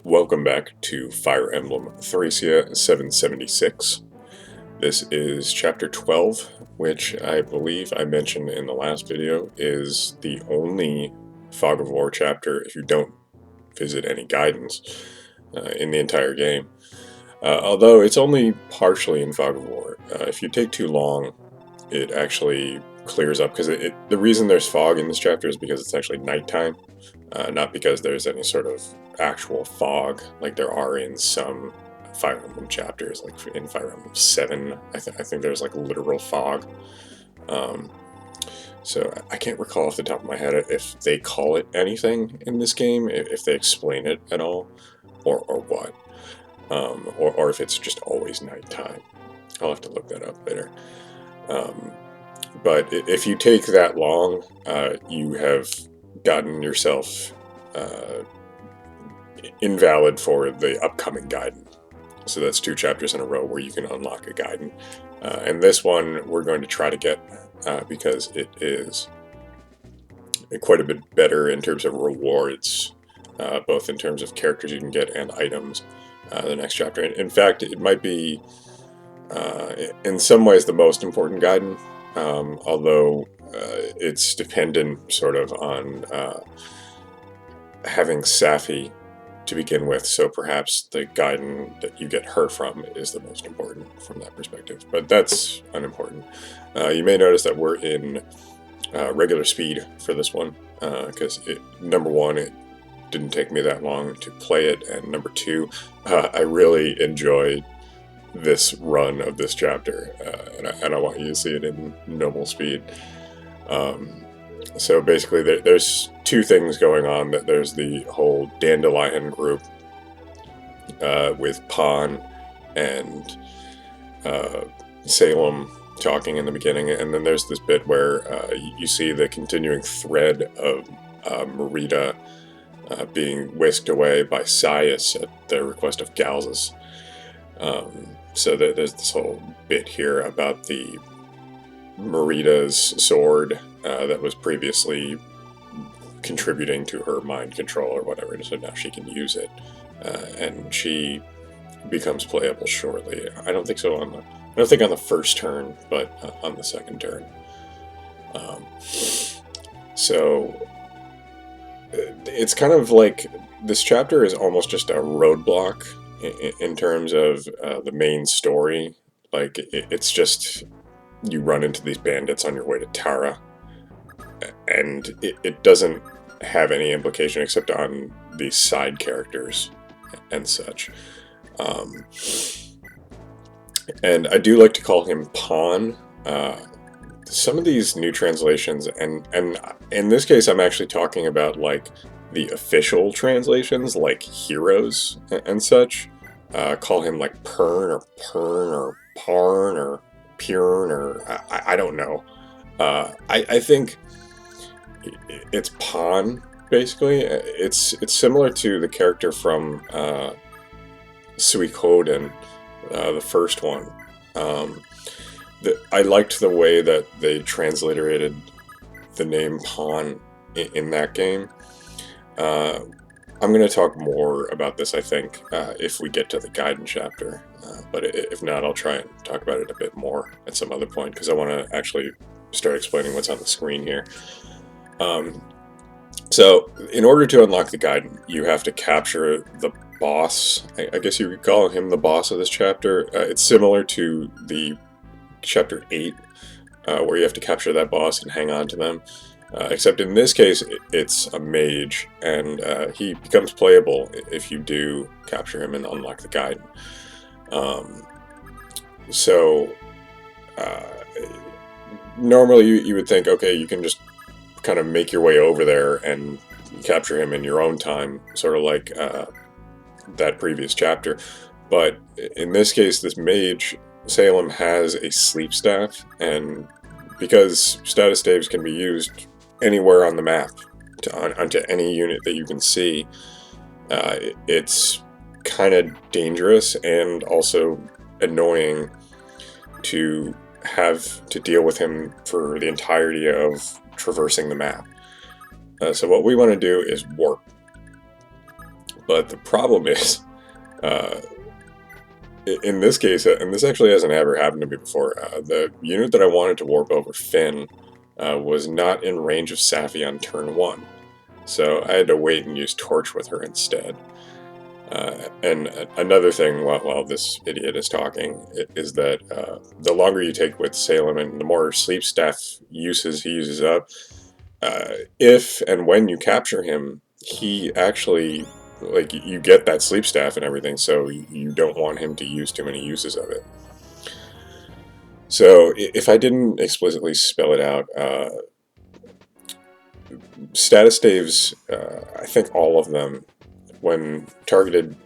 Welcome back to Fire Emblem Thracia 776. This is Chapter 12, which I believe I mentioned in the last video is the only Fog of War chapter if you don't visit any guidance in the entire game. Although it's only partially in Fog of War. If you take too long, it actually clears up, because the reason there's fog in this chapter is because it's actually nighttime, not because there's any sort of actual fog like there are in some Fire Emblem chapters, like in Fire Emblem 7, I think there's like literal fog. So I can't recall off the top of my head if they call it anything in this game, if they explain it at all, or what, or if it's just always nighttime. I'll have to look that up later. But if you take that long, you have gotten yourself invalid for the upcoming Gaiden. So that's 2 chapters in a row where you can unlock a Gaiden. And this one we're going to try to get because it is quite a bit better in terms of rewards, both in terms of characters you can get and items, the next chapter. In fact, it might be, in some ways, the most important Gaiden. Although it's dependent sort of on having Safi to begin with, so perhaps the Gaiden that you get her from is the most important from that perspective, but that's unimportant. You may notice that we're in regular speed for this one, because number one, it didn't take me that long to play it, and number two, I really enjoyed this run of this chapter, and I want you to see it in normal speed. So basically there's 2 things going on. That there's the whole Dandelion group with Pan and Salem talking in the beginning, and then there's this bit where you see the continuing thread of Merida being whisked away by Sias at the request of Galzus. So there's this whole bit here about the Merida's sword that was previously contributing to her mind control or whatever, so now she can use it, and she becomes playable shortly. I don't think so I don't think on the first turn, but on the second turn. So it's kind of like this chapter is almost just a roadblock in terms of the main story. Like, it's just you run into these bandits on your way to Tara, and it doesn't have any implication except on these side characters and such. And I do like to call him Pawn. Some of these new translations, and in this case I'm actually talking about like the official translations, like Heroes and such, call him like Pern or Parn or Purn, or I don't know. I think it's Pan, basically. It's similar to the character from Suikoden, the first one. I liked the way that they transliterated the name Pan in that game. I'm going to talk more about this, I think, if we get to the Gaiden chapter. But if not, I'll try and talk about it a bit more at some other point, because I want to actually start explaining what's on the screen here. So, in order to unlock the Gaiden, you have to capture the boss. I guess you could call him the boss of this chapter. It's similar to the Chapter 8, where you have to capture that boss and hang on to them. Except in this case, it's a mage, and he becomes playable if you do capture him and unlock the Gaiden. Normally you would think, okay, you can just kind of make your way over there and capture him in your own time, sort of like that previous chapter. But in this case, this mage, Salem, has a sleep staff, and because status staves can be used anywhere on the map onto any unit that you can see, it's kind of dangerous and also annoying to have to deal with him for the entirety of traversing the map. So what we want to do is warp. But the problem is, in this case, and this actually hasn't ever happened to me before, the unit that I wanted to warp over Finn was not in range of Safi on turn 1. So I had to wait and use Torch with her instead. And another thing while this idiot is talking is that the longer you take with Salem and the more sleep staff uses he uses up, if and when you capture him, he actually, like, you get that sleep staff and everything, so you don't want him to use too many uses of it. So if I didn't explicitly spell it out, status staves, I think all of them, when targeted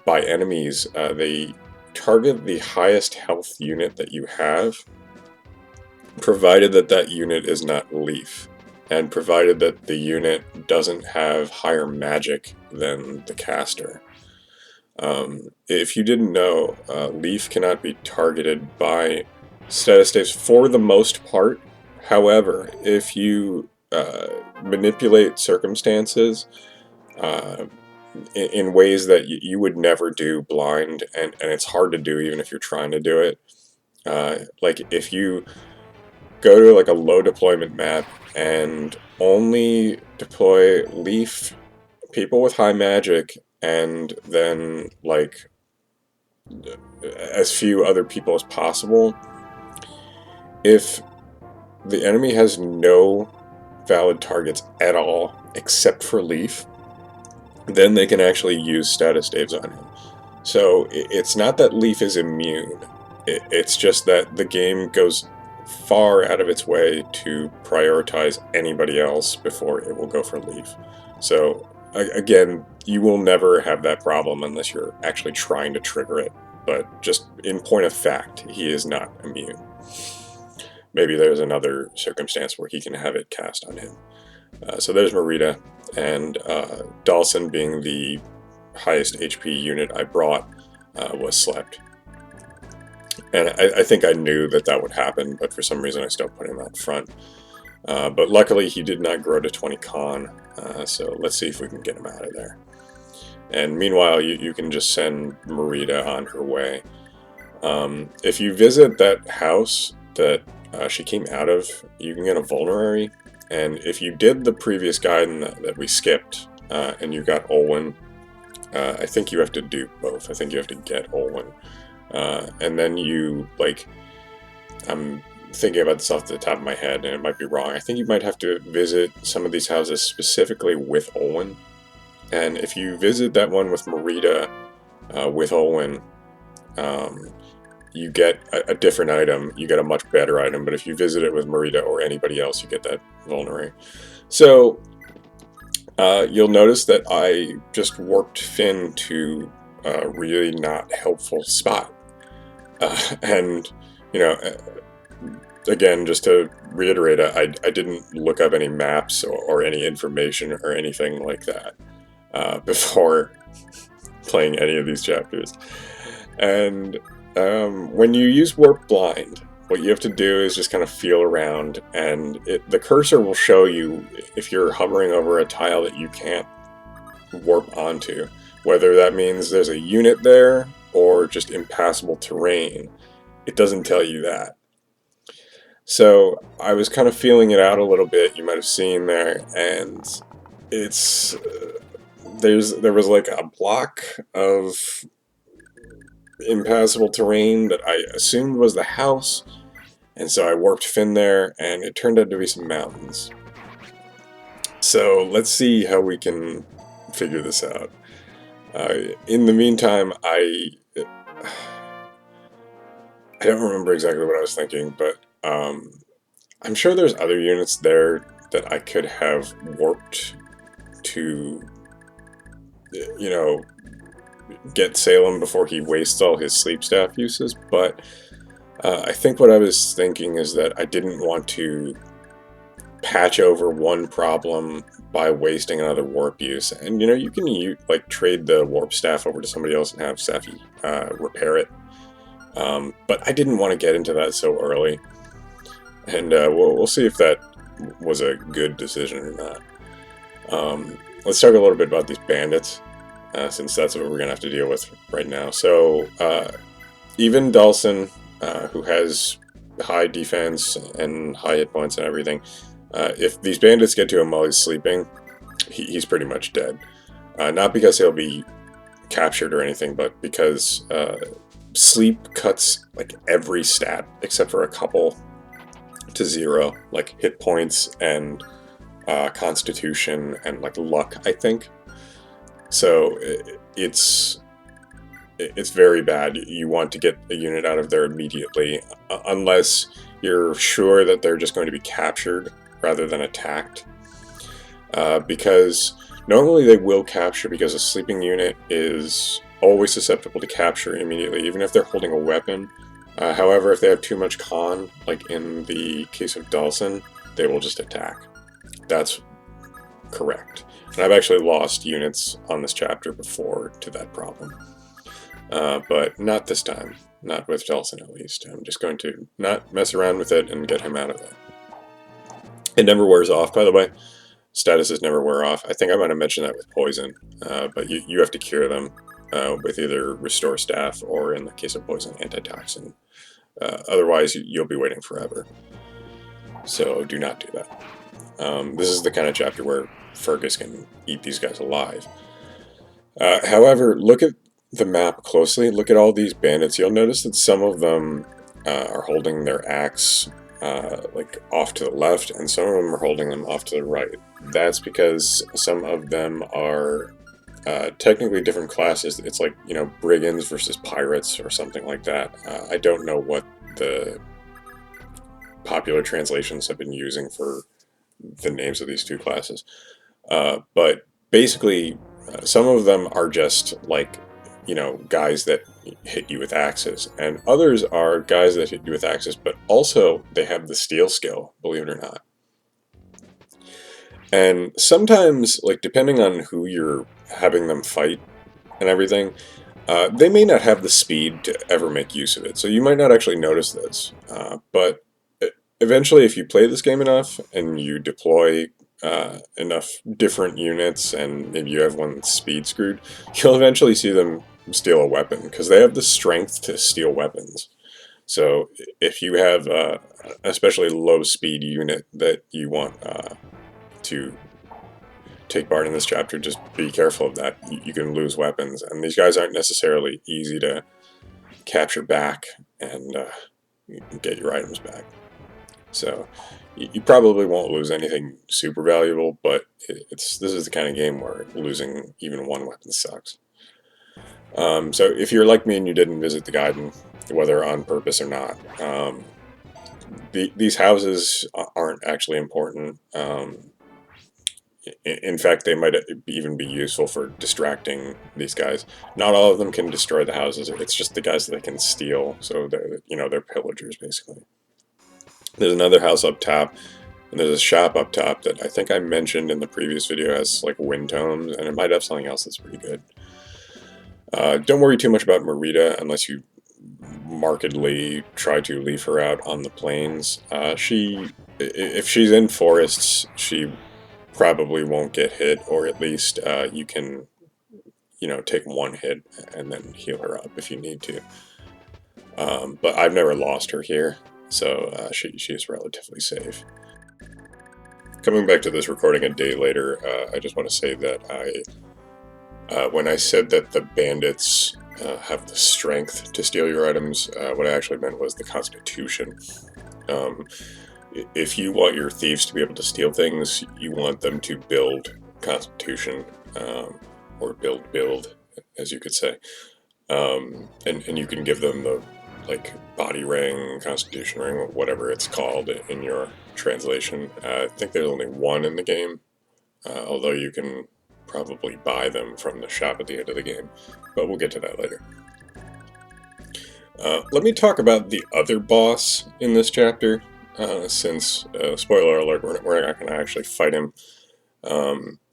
by enemies, they target the highest health unit that you have, provided that that unit is not Leaf, and provided that the unit doesn't have higher magic than the caster. If you didn't know, Leaf cannot be targeted by status staves for the most part. However, if you manipulate circumstances in ways that you would never do blind, and it's hard to do even if you're trying to do it, like if you go to like a low deployment map and only deploy Leaf people with high magic, and then like as few other people as possible, if the enemy has no valid targets at all except for Leaf, then they can actually use status staves on him. So it's not that Leaf is immune, it's just that the game goes far out of its way to prioritize anybody else before it will go for Leaf. So again, you will never have that problem unless you're actually trying to trigger it, but just in point of fact, he is not immune. Maybe there's another circumstance where he can have it cast on him. So there's Marita, and Dawson, being the highest HP unit I brought, was slept. And I think I knew that that would happen, but for some reason I still put him out front. But luckily he did not grow to 20 con, so let's see if we can get him out of there. And meanwhile, you can just send Marita on her way. If you visit that house that she came out of, you can get a vulnerary. And if you did the previous guide that we skipped, and you got Olwen, I think you have to do both. I think you have to get Olwen. And then you, like, I'm thinking about this off the top of my head, and it might be wrong. I think you might have to visit some of these houses specifically with Olwen. And if you visit that one with Marita, with Olwen, you get a different item. You get a much better item. But if you visit it with Marita or anybody else, you get that vulnerary. So you'll notice that I just warped Finn to a really not helpful spot. And, you know, again, just to reiterate, I didn't look up any maps or any information or anything like that before playing any of these chapters. And when you use Warp Blind, what you have to do is just kind of feel around, and the cursor will show you if you're hovering over a tile that you can't warp onto, whether that means there's a unit there or just impassable terrain. It doesn't tell you that. So I was kind of feeling it out a little bit, you might have seen there, and it's there was like a block of impassable terrain that I assumed was the house, and so I warped Finn there, and it turned out to be some mountains. So let's see how we can figure this out. In the meantime, I don't remember exactly what I was thinking, but I'm sure there's other units there that I could have warped to, you know, get Salem before he wastes all his sleep staff uses, but I think what I was thinking is that I didn't want to patch over one problem by wasting another warp use. And, you know, you can like trade the warp staff over to somebody else and have Safi repair it. But I didn't want to get into that so early. And we'll see if that was a good decision or not. Let's talk a little bit about these bandits. since that's what we're going to have to deal with right now. So, even Dawson, who has high defense and high hit points and everything, if these bandits get to him while he's sleeping, he's pretty much dead. Not because he'll be captured or anything, but because sleep cuts like every stat except for a couple to 0, like hit points and constitution and like luck, I think. So it's very bad. You want to get a unit out of there immediately, unless you're sure that they're just going to be captured rather than attacked. Because normally they will capture, because a sleeping unit is always susceptible to capture immediately, even if they're holding a weapon. However, if they have too much con, like in the case of Dawson, they will just attack. That's correct. And I've actually lost units on this chapter before to that problem. But not this time. Not with Dawson, at least. I'm just going to not mess around with it and get him out of it. It never wears off, by the way. Statuses never wear off. I think I might have mentioned that with poison, but you have to cure them with either restore staff or, in the case of poison, antitoxin. Otherwise, you'll be waiting forever. So do not do that. This is the kind of chapter where Fergus can eat these guys alive. However, look at the map closely. Look at all these bandits. You'll notice that some of them are holding their axe like off to the left, and some of them are holding them off to the right. That's because some of them are technically different classes. It's like, you know, brigands versus pirates or something like that. I don't know what the popular translations have been using for the names of these two classes. But basically, some of them are just like, you know, guys that hit you with axes, and others are guys that hit you with axes, but also they have the steel skill, believe it or not. And sometimes, like, depending on who you're having them fight and everything, they may not have the speed to ever make use of it, so you might not actually notice this. But eventually, if you play this game enough and you deploy enough different units, and maybe you have one that's speed screwed, you'll eventually see them steal a weapon, because they have the strength to steal weapons. So if you have an especially low speed unit that you want to take part in this chapter, just be careful of that. You can lose weapons, and these guys aren't necessarily easy to capture back and get your items back. So you probably won't lose anything super valuable, but this is the kind of game where losing even one weapon sucks. So if you're like me and you didn't visit the garden, whether on purpose or not, these houses aren't actually important. In fact, they might even be useful for distracting these guys. Not all of them can destroy the houses. It's just the guys that they can steal. So they're pillagers, basically. There's another house up top, and there's a shop up top that I think I mentioned in the previous video has like wind tones, and it might have something else that's pretty good. Don't worry too much about Marita unless you markedly try to leave her out on the plains. If she's in forests, she probably won't get hit, or at least you can, take one hit and then heal her up if you need to. But I've never lost her here, so she's relatively safe. Coming back to this recording a day later, I just want to say that when I said that the bandits have the strength to steal your items, what I actually meant was the constitution. If you want your thieves to be able to steal things, you want them to build constitution, or build, as you could say. And you can give them the body ring, constitution ring, whatever it's called in your translation. I think there's only one in the game, although you can probably buy them from the shop at the end of the game, but we'll get to that later. Let me talk about the other boss in this chapter, since, spoiler alert, we're not going to actually fight him.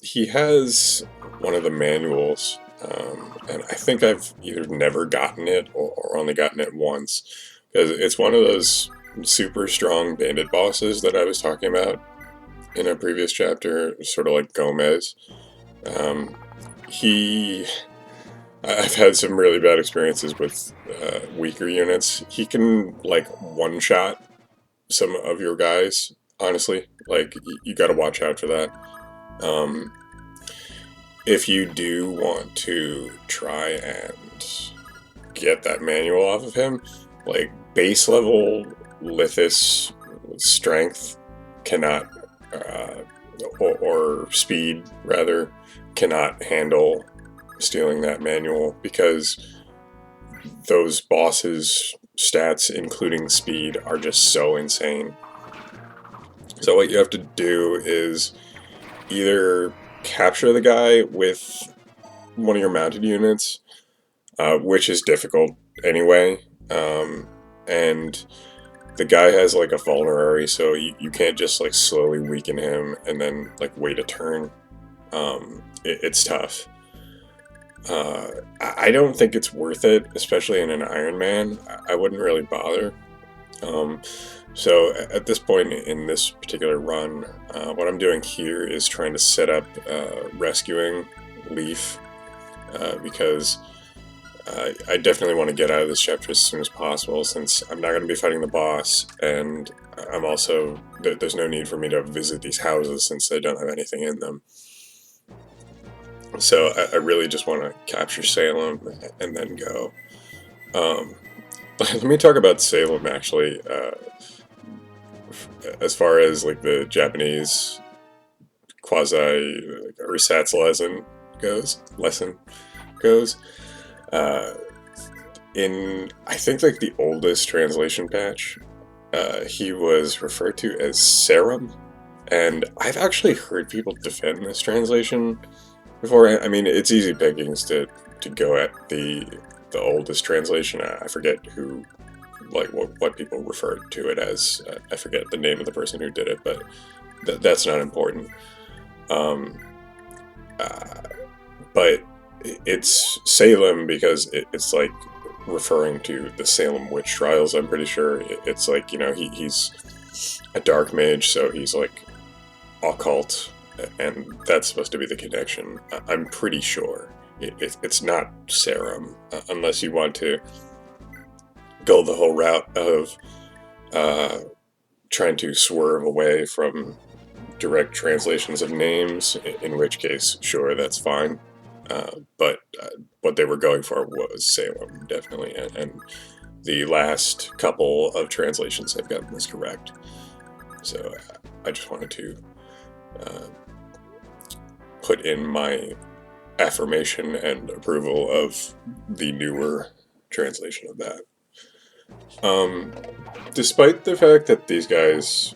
He has one of the manuals, and I think I've either never gotten it or only gotten it once, because it's one of those super strong bandit bosses that I was talking about in a previous chapter, sort of like Gomez. I've had some really bad experiences with weaker units. He can, like, one-shot some of your guys, honestly. Like, you gotta watch out for that. If you do want to try and get that manual off of him, like, base level Lithis strength cannot, or speed, rather, cannot handle stealing that manual, because those bosses' stats, including speed, are just so insane. So what you have to do is either capture the guy with one of your mounted units, which is difficult anyway, and the guy has, like, a vulnerary, so you can't just, like, slowly weaken him and then, like, wait a turn. It's tough. I don't think it's worth it, especially in an Ironman. I wouldn't really bother. So at this point in this particular run, what I'm doing here is trying to set up rescuing Leaf, because I definitely want to get out of this chapter as soon as possible, since I'm not going to be fighting the boss, and I'm also, there's no need for me to visit these houses since they don't have anything in them. So I really just want to capture Salem and then go. Let me talk about Salem, actually, as far as, like, the Japanese quasi-resats lesson goes. In, I think, like, the oldest translation patch, he was referred to as Serum, and I've actually heard people defend this translation before. I mean, it's easy pickings to go at the oldest translation. I forget who, like, what people referred to it as. I forget the name of the person who did it, but that's not important. But it's Salem because it's, like, referring to the Salem witch trials. I'm pretty sure it's like, you know, he's a dark mage, so he's, like, occult, and that's supposed to be the connection. I'm pretty sure it's not Serum, unless you want to go the whole route of trying to swerve away from direct translations of names, in which case, sure, that's fine. But what they were going for was Salem, definitely, and the last couple of translations have gotten this correct. So I just wanted to put in my affirmation and approval of the newer translation of that. Despite the fact that these guys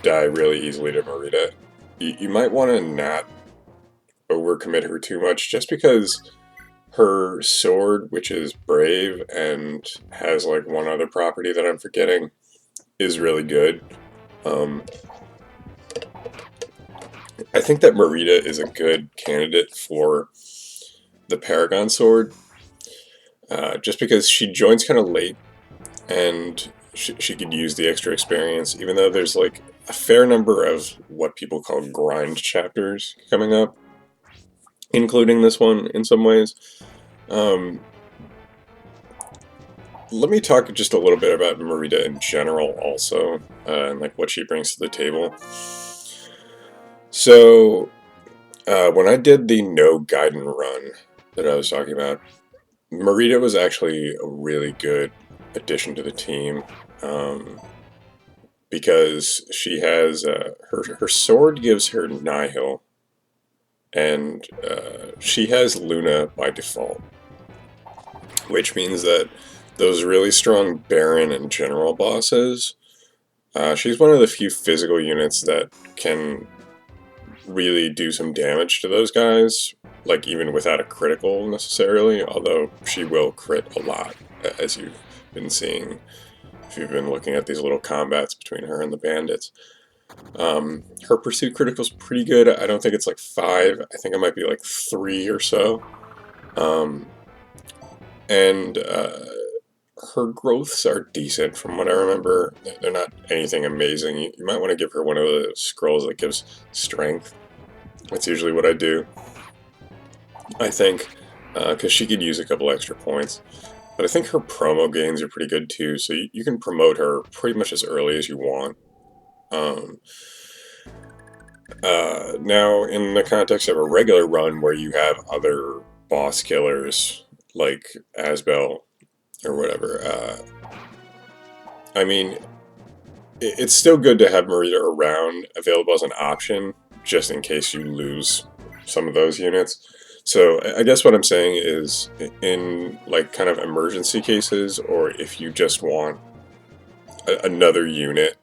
die really easily to Marita, you might want to not overcommit her too much, just because her sword, which is brave and has, like, one other property that I'm forgetting, is really good. I think that Marita is a good candidate for the Paragon sword, just because she joins kind of late, and she could use the extra experience, even though there's, like, a fair number of what people call grind chapters coming up, including this one in some ways. Let me talk just a little bit about Marita in general also, and, like, what she brings to the table. So, when I did the no Gaiden run that I was talking about, Marita was actually a really good addition to the team, because she has, her sword gives her Nihil, and she has Luna by default, which means that those really strong Baron and General bosses, she's one of the few physical units that can really do some damage to those guys, like, even without a critical necessarily, although she will crit a lot, as you've been seeing if you've been looking at these little combats between her and the bandits. Her pursuit critical's pretty good. I don't think it's like 5, I think it might be like 3 or so. And her growths are decent from what I remember. They're not anything amazing. You might want to give her one of the scrolls that gives strength. That's usually what I do. I think, because she could use a couple extra points. But I think her promo gains are pretty good too, so you can promote her pretty much as early as you want. Now, in the context of a regular run where you have other boss killers, like Asbel or whatever, I mean, it's still good to have Marita around, available as an option, just in case you lose some of those units. So I guess what I'm saying is, in like kind of emergency cases, or if you just want another unit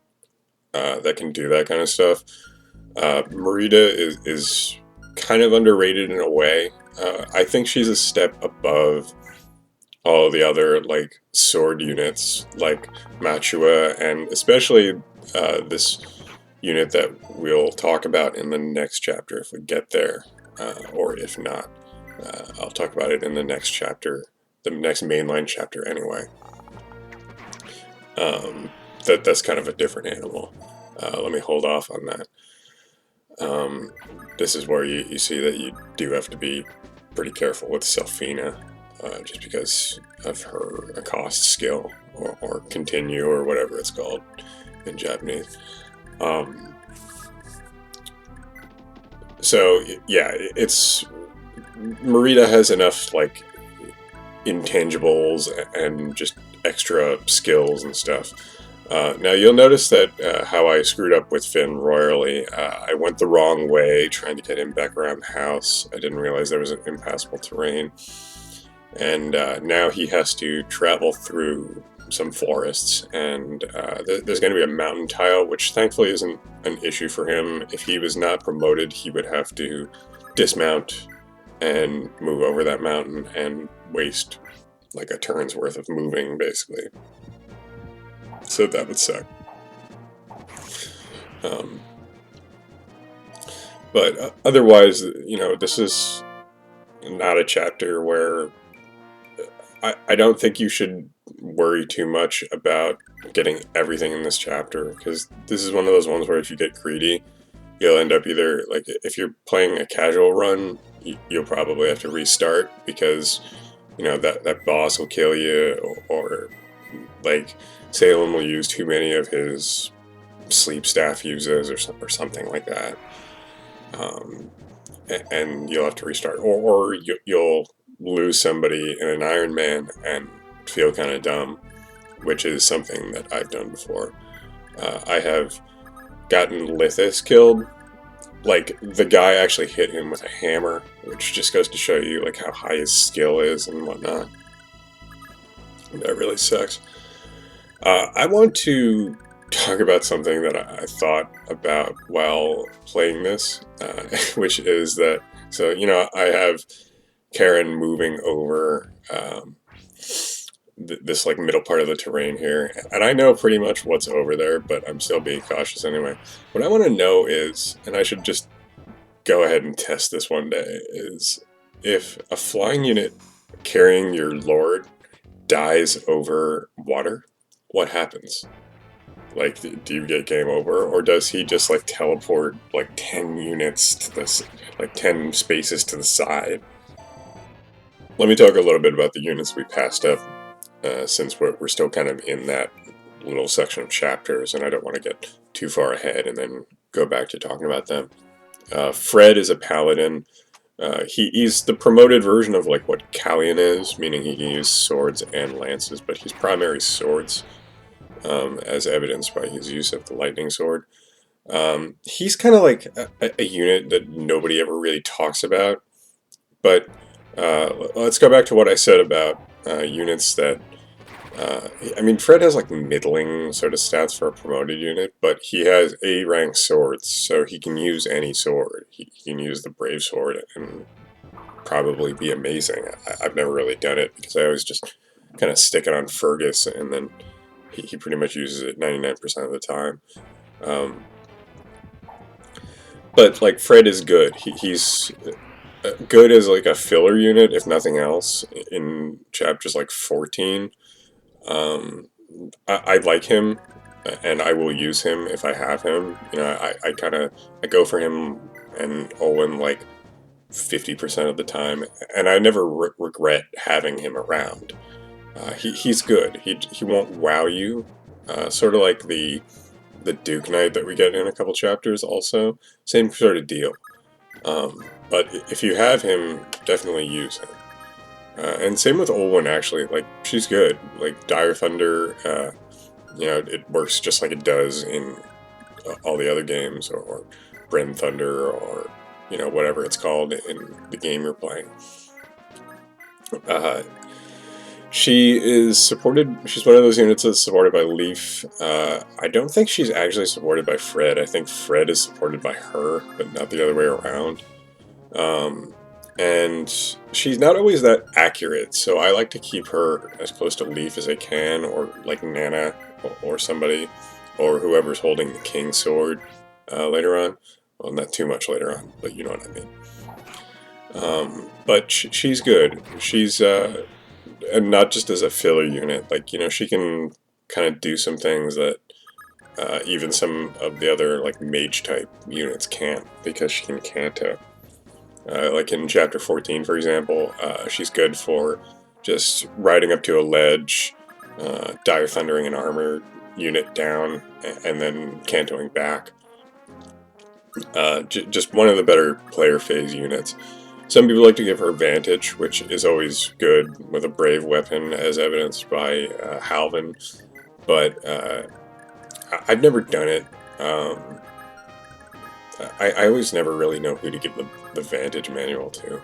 that can do that kind of stuff, Marita is kind of underrated in a way. I think she's a step above all the other like sword units, like Machua, and especially this unit that we'll talk about in the next chapter if we get there, or if not, I'll talk about it in the next chapter, the next mainline chapter anyway. That's kind of a different animal. Let me hold off on that. This is where you see that you do have to be pretty careful with Selfina, just because of her accost skill, or continue, or whatever it's called in Japanese. So yeah, it's Marita has enough like intangibles and just extra skills and stuff. Now you'll notice that how I screwed up with Finn royally. I went the wrong way trying to get him back around the house. I didn't realize there was an impassable terrain. And now he has to travel through some forests, and there's going to be a mountain tile, which thankfully isn't an issue for him. If he was not promoted, he would have to dismount and move over that mountain and waste like a turn's worth of moving, basically. So that would suck. But otherwise, you know, this is not a chapter where I don't think you should worry too much about getting everything in this chapter, because this is one of those ones where if you get greedy, you'll end up either, like, if you're playing a casual run, you'll probably have to restart, because, you know, that boss will kill you, or like, Salem will use too many of his sleep staff uses, or something like that. And you'll have to restart, or you'll lose somebody in an Ironman and feel kind of dumb, which is something that I've done before. I have gotten Lithis killed. Like, the guy actually hit him with a hammer, which just goes to show you like how high his skill is and whatnot. That really sucks. I want to talk about something that I thought about while playing this, which is that, so, you know, I have Karen moving over this like middle part of the terrain here, and I know pretty much what's over there, but I'm still being cautious anyway. What I want to know is, and I should just go ahead and test this one day, is if a flying unit carrying your lord dies over water, what happens? Like, do you get game over, or does he just like teleport like 10 units to this, like 10 spaces to the side? Let me talk a little bit about the units we passed up, since we're still kind of in that little section of chapters, and I don't want to get too far ahead and then go back to talking about them. Fred is a paladin. He's the promoted version of like what Callion is, meaning he can use swords and lances, but he's primary swords, as evidenced by his use of the lightning sword. He's kind of like a unit that nobody ever really talks about, but let's go back to what I said about units that, I mean, Fred has like middling sort of stats for a promoted unit, but he has A-rank swords, so he can use any sword. He can use the Brave Sword and probably be amazing. I've never really done it, because I always just kind of stick it on Fergus, and then he pretty much uses it 99% of the time. But like, Fred is good. He's good as like a filler unit, if nothing else, in chapters like 14. I like him, and I will use him if I have him. You know, I go for him and Owen like 50% of the time, and I never regret having him around. He's good. He won't wow you, sort of like the Duke Knight that we get in a couple chapters also. Same sort of deal. But if you have him, definitely use him. And same with Olwen, actually. Like, she's good. Like, Dire Thunder, you know, it works just like it does in all the other games, or Bren Thunder, or, you know, whatever it's called in the game you're playing. She is supported, she's one of those units that's supported by Leaf. I don't think she's actually supported by Fred. I think Fred is supported by her, but not the other way around. And she's not always that accurate, so I like to keep her as close to Leaf as I can, or like Nana, or somebody, or whoever's holding the King Sword later on. Well, not too much later on, but you know what I mean. But she's good. She's, and not just as a filler unit, like, you know, she can kind of do some things that even some of the other, like, mage-type units can't, because she can canto. Like in Chapter 14, for example, she's good for just riding up to a ledge, Dire Thundering an armor unit down, and then cantoing back. Just one of the better player phase units. Some people like to give her Vantage, which is always good with a brave weapon, as evidenced by Halvin, but I've never done it. I always never really know who to give the Vantage manual to.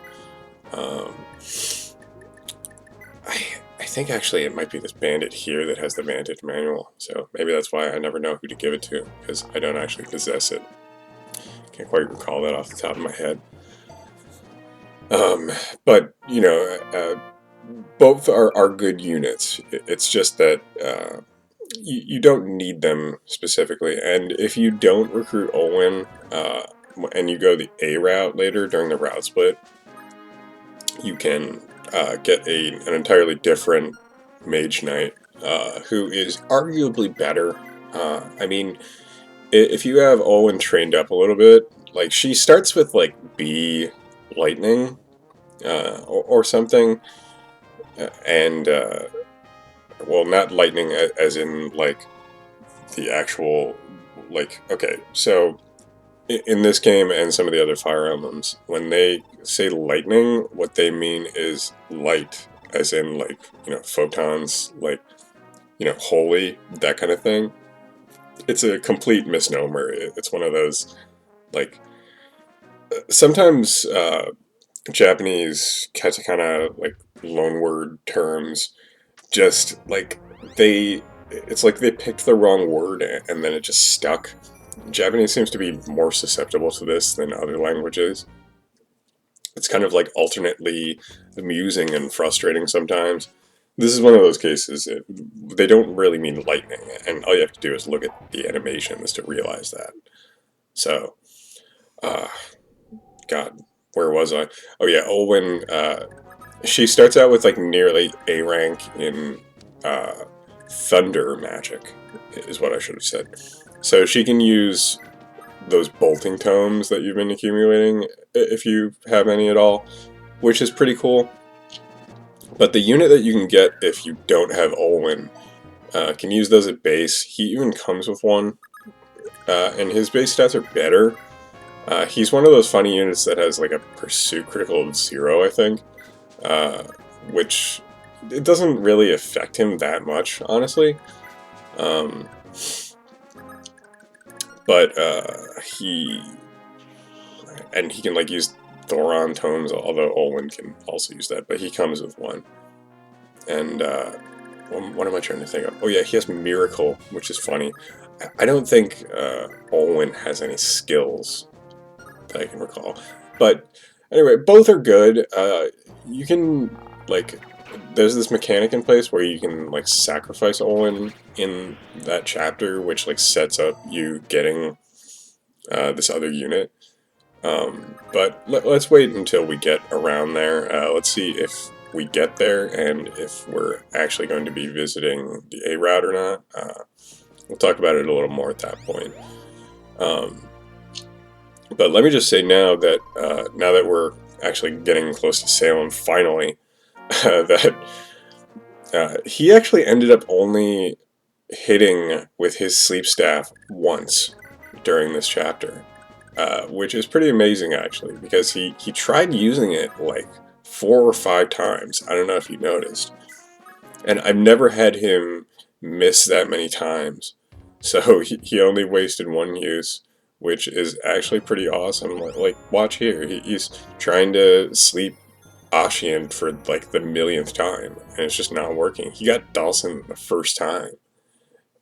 I think actually it might be this bandit here that has the Vantage manual, so maybe that's why I never know who to give it to, because I don't actually possess it. Can't quite recall that off the top of my head. But, you know, both are good units. It's just that you don't need them specifically, and if you don't recruit Olwen, and you go the A route later during the route split, you can get an entirely different Mage Knight, who is arguably better. I mean, if you have Olwen trained up a little bit, like, she starts with, like, B Lightning, or something, and, well, not Lightning as in, like, the actual, like, okay, so in this game and some of the other Fire Emblems, when they say lightning, what they mean is light, as in, like, you know, photons, like, you know, holy, that kind of thing. It's a complete misnomer. It's one of those, like, sometimes Japanese katakana, like, loanword terms, just, like, it's like they picked the wrong word and then it just stuck. Japanese seems to be more susceptible to this than other languages. It's kind of like alternately amusing and frustrating sometimes. This is one of those cases. They don't really mean lightning, and all you have to do is look at the animations to realize that. So, God, where was I? Oh yeah, Olwen, she starts out with, like, nearly A rank in thunder magic, is what I should have said. So she can use those bolting tomes that you've been accumulating, if you have any at all, which is pretty cool. But the unit that you can get if you don't have Olwen can use those at base. He even comes with one, and his base stats are better. He's one of those funny units that has, like, a pursuit critical of 0, I think, which it doesn't really affect him that much, honestly. But he can, like, use Thoron tomes, although Olwen can also use that, but he comes with one. And what am I trying to think of? Oh yeah, he has Miracle, which is funny. I don't think Olwen has any skills that I can recall. But anyway, both are good. You can, like, there's this mechanic in place where you can, like, sacrifice Olwen in that chapter, which, like, sets up you getting this other unit. But let's wait until we get around there. Let's see if we get there and if we're actually going to be visiting the A route or not. We'll talk about it a little more at that point. But let me just say now that we're actually getting close to Salem finally, that he actually ended up only hitting with his sleep staff once during this chapter, which is pretty amazing actually, because he tried using it like 4 or 5 times. I don't know if you noticed, and I've never had him miss that many times, so he only wasted 1 use, which is actually pretty awesome. Like watch here, he's trying to sleep Ashian for like the millionth time, and it's just not working. He got Dawson the first time,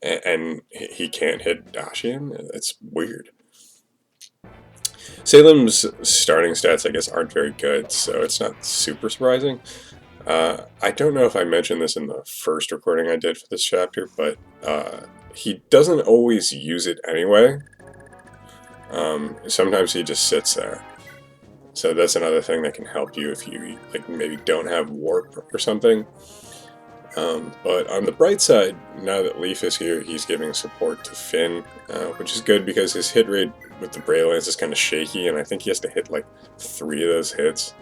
and he can't hit Ashian. It's weird. Salem's starting stats, I guess, aren't very good, so it's not super surprising. I don't know if I mentioned this in the first recording I did for this chapter, but he doesn't always use it anyway. Sometimes he just sits there. So that's another thing that can help you if you like maybe don't have warp or something. But on the bright side, now that Leaf is here, he's giving support to Finn, which is good because his hit rate with the Braylance is kind of shaky, and I think he has to hit like 3 of those hits.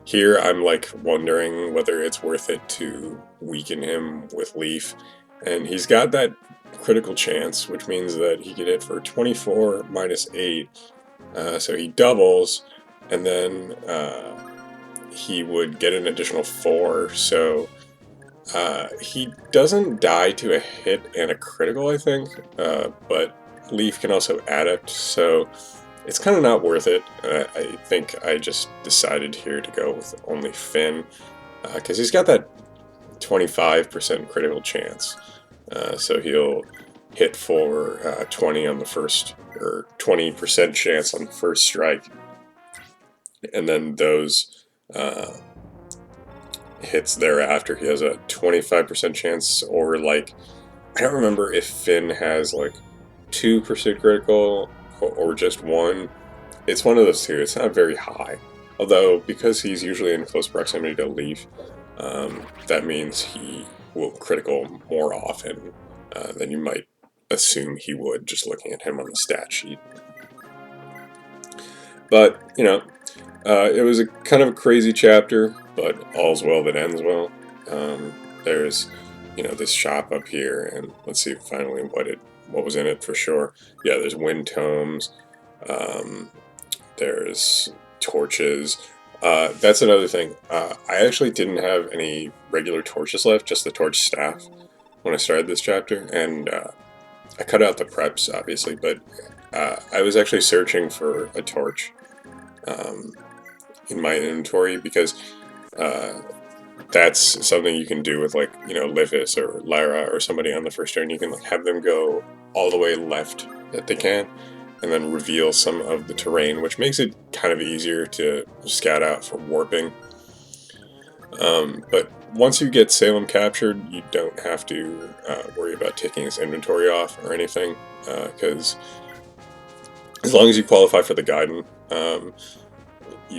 Here I'm like wondering whether it's worth it to weaken him with Leaf, and he's got that critical chance, which means that he could hit for 24 minus 8. So he doubles, and then he would get an additional 4, so he doesn't die to a hit and a critical, I think, but Leaf can also adapt, so it's kind of not worth it. I think I just decided here to go with only Finn, because he's got that 25% critical chance, so he'll hit for 20 on the first, or 20% chance on the first strike, and then those hits thereafter he has a 25% chance, or like, I don't remember if Finn has like 2% critical or just 1. It's one of those two. It's not very high, although because he's usually in close proximity to Leaf, that means he will critical more often than you might assume he would just looking at him on the stat sheet. But you know, it was a kind of a crazy chapter, but all's well that ends well. There's, you know, this shop up here, and let's see finally what was in it for sure. Yeah, there's wind tomes, there's torches. That's another thing. I actually didn't have any regular torches left, just the torch staff when I started this chapter, and I cut out the preps, obviously, but I was actually searching for a torch in my inventory, because that's something you can do with, like, you know, Livis or Lyra or somebody on the first turn. You can like have them go all the way left that they can, and then reveal some of the terrain, which makes it kind of easier to scout out for warping. But once you get Salem captured, you don't have to worry about taking his inventory off or anything, because as long as you qualify for the Gaiden,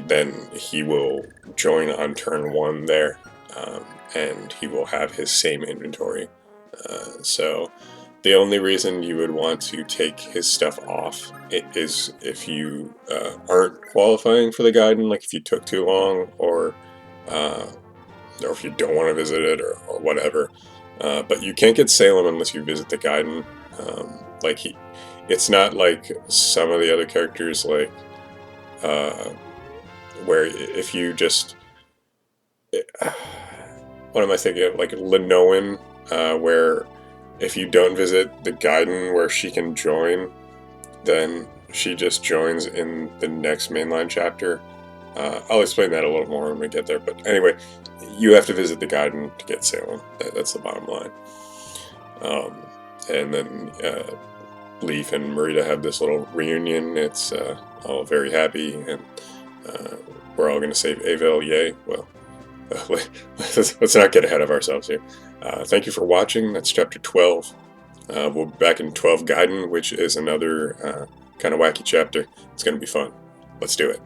then he will join on turn 1 there, and he will have his same inventory. So the only reason you would want to take his stuff off is if you aren't qualifying for the Gaiden, like if you took too long, or if you don't want to visit it, or whatever. But you can't get Salem unless you visit the Gaiden. It's not like some of the other characters, like where if you just, what am I thinking of? Like Linoan, where if you don't visit the Gaiden where she can join, then she just joins in the next mainline chapter. I'll explain that a little more when we get there, but anyway, you have to visit the Gaiden to get Salem. That's the bottom line. And then Leaf and Marita have this little reunion. It's all very happy, and we're all going to save Avel, yay. Well, let's not get ahead of ourselves here. Thank you for watching. That's chapter 12. We'll be back in 12 Gaiden, which is another kind of wacky chapter. It's going to be fun. Let's do it.